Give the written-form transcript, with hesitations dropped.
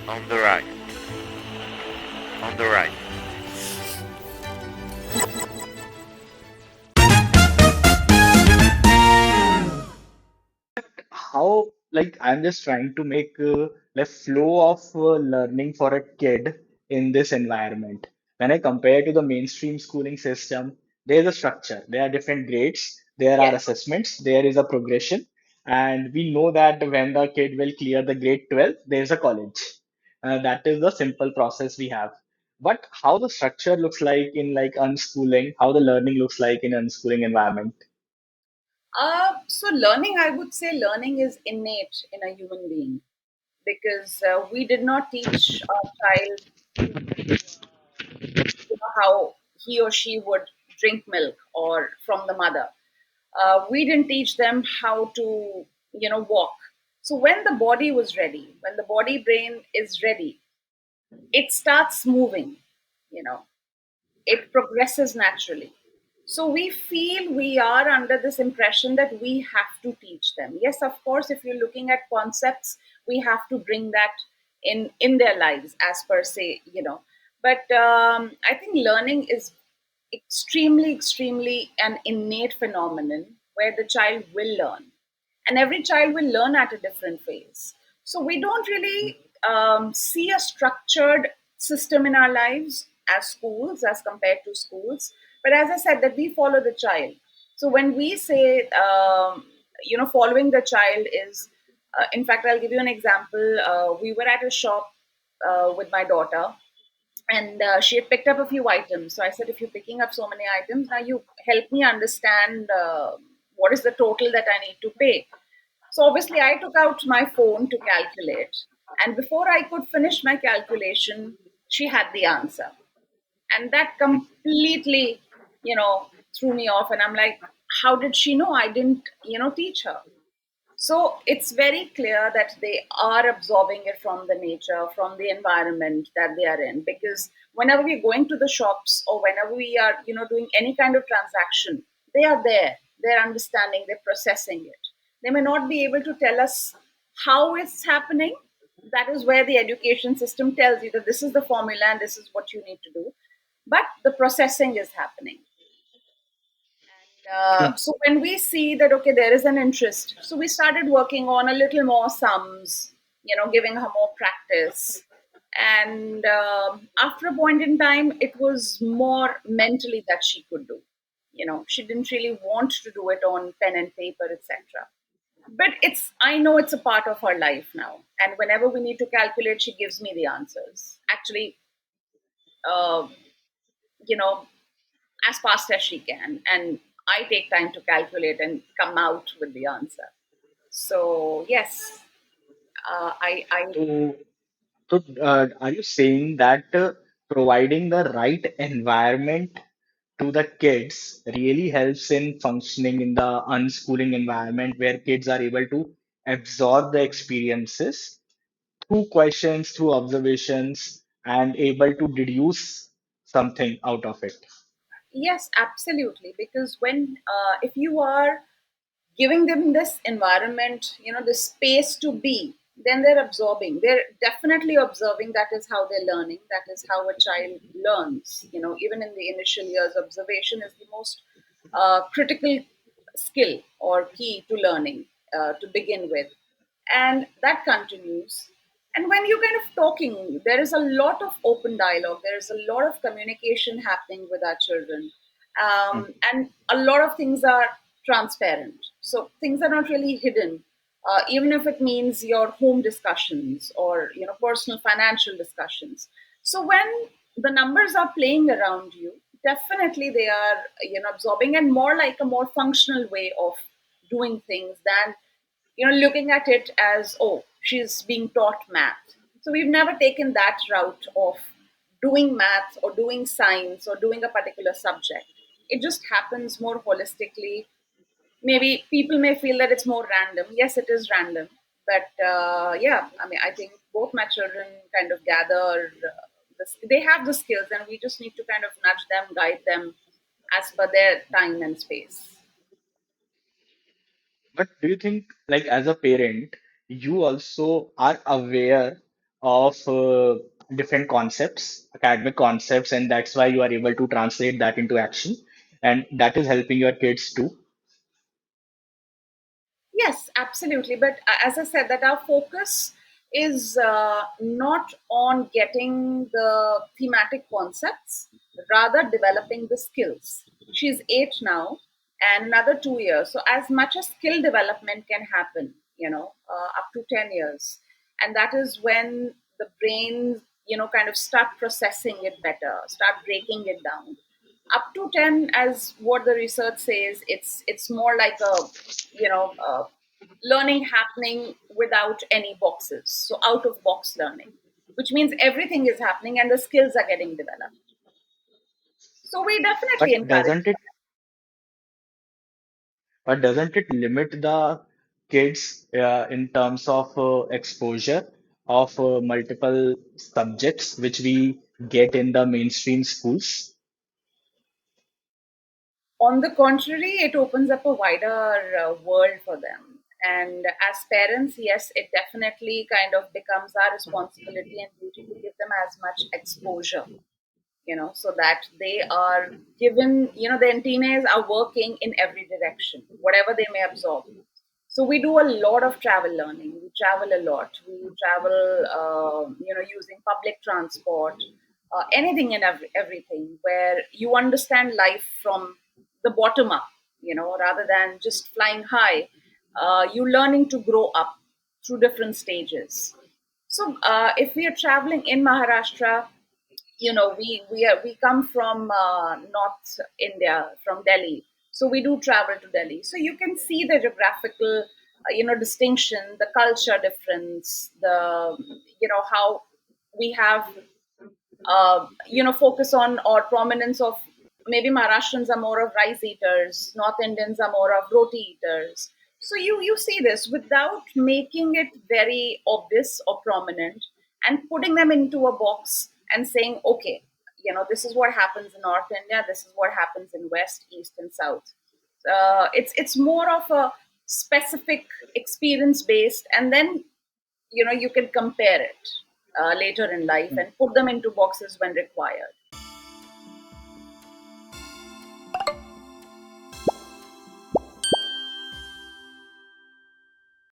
On the right. On the right. How, like, I'm just trying to make the flow of learning for a kid in this environment. When I compare to the mainstream schooling system, there's a structure, there are different grades, there are Yes. assessments, there is a progression, and we know that when the kid will clear the grade 12, there's a college. That is the simple process we have. But how the structure looks like in like unschooling, how the learning looks like in unschooling environment. So learning, I would say learning is innate in a human being because we did not teach our child how he or she would drink milk or from the mother. We didn't teach them how to, walk. So when the body was ready, when the body brain is ready, it starts moving, you know, it progresses naturally. So we feel we are under this impression that we have to teach them. Yes, of course, if you're looking at concepts, we have to bring that in their lives as per se, But I think learning is extremely an innate phenomenon where the child will learn, and every child will learn at a different phase. So we don't really see a structured system in our lives as schools as compared to schools. But as I said, that we follow the child. So when we say following the child is, in fact, I'll give you an example. We were at a shop with my daughter, and she had picked up a few items. So I said, if you're picking up so many items, now you help me understand what is the total that I need to pay. So obviously, I took out my phone to calculate, and before I could finish my calculation, she had the answer, and that completely, threw me off. And I'm like, how did she know? I didn't, teach her. So it's very clear that they are absorbing it from the nature, from the environment that they are in. Because whenever we're going to the shops or whenever we are, doing any kind of transaction, they are there. They're understanding, they're processing it. They may not be able to tell us how it's happening. That is where the education system tells you that this is the formula and this is what you need to do. But the processing is happening. So when we see that okay, there is an interest, so we started working on a little more sums, giving her more practice. And after a point in time, it was more mentally that she could do. She didn't really want to do it on pen and paper, etc. But I know it's a part of her life now. And whenever we need to calculate, she gives me the answers. Actually, uh, you know, as fast as she can. And I take time to calculate and come out with the answer. So, yes, I So So, are you saying that providing the right environment to the kids really helps in functioning in the unschooling environment where kids are able to absorb the experiences through questions, through observations, and able to deduce something out of it? yes, absolutely. Because if you are giving them this environment, this space to be, then they're absorbing. They're definitely observing. That is how they're learning. That is how a child learns. Even in the initial years, observation is the most critical skill or key to learning to begin with. And that continues. And when you're kind of talking, there is a lot of open dialogue, there is a lot of communication happening with our children. And a lot of things are transparent, so things are not really hidden, even if it means your home discussions or personal financial discussions. So when the numbers are playing around you, definitely they are absorbing, and more like a more functional way of doing things than looking at it as, oh, she's being taught math. So we've never taken that route of doing math or doing science or doing a particular subject. It just happens more holistically. Maybe people may feel that it's more random. Yes, it is random. But yeah, I mean, I think both my children kind of gather, they have the skills, and we just need to kind of nudge them, guide them as per their time and space. But do you think, like, as a parent, you also are aware of different concepts, academic concepts, and that's why you are able to translate that into action, and that is helping your kids too. Yes, absolutely. But as I said, that our focus is not on getting the thematic concepts, rather developing the skills. She's 8 now, and another 2 years. So as much as skill development can happen, up to 10 years, and that is when the brain, kind of start processing it better, start breaking it down. Up to 10, as what the research says, it's more like a you know uh, learning happening without any boxes, so out of box learning, which means everything is happening and the skills are getting developed. So we definitely But encourage doesn't it that. but doesn't it limit the kids in terms of exposure of multiple subjects which we get in the mainstream schools? On the contrary, it opens up a wider world for them. And as parents, yes, it definitely kind of becomes our responsibility and duty to give them as much exposure, so that they are given, the antennas are working in every direction, whatever they may absorb. So we do a lot of travel learning. We travel a lot. We travel, using public transport, anything and everything, where you understand life from the bottom up, rather than just flying high. You're learning to grow up through different stages. So if we are traveling in Maharashtra, we come from North India, from Delhi, so we do travel to Delhi, so you can see the geographical distinction, the culture difference, the how we have focus on or prominence of, maybe Maharashtrians are more of rice eaters, North Indians are more of roti eaters. So you see this without making it very obvious or prominent, and putting them into a box and saying, okay, this is what happens in North India, this is what happens in West, East, and South. It's more of a specific experience based, and then you can compare it later in life and put them into boxes when required.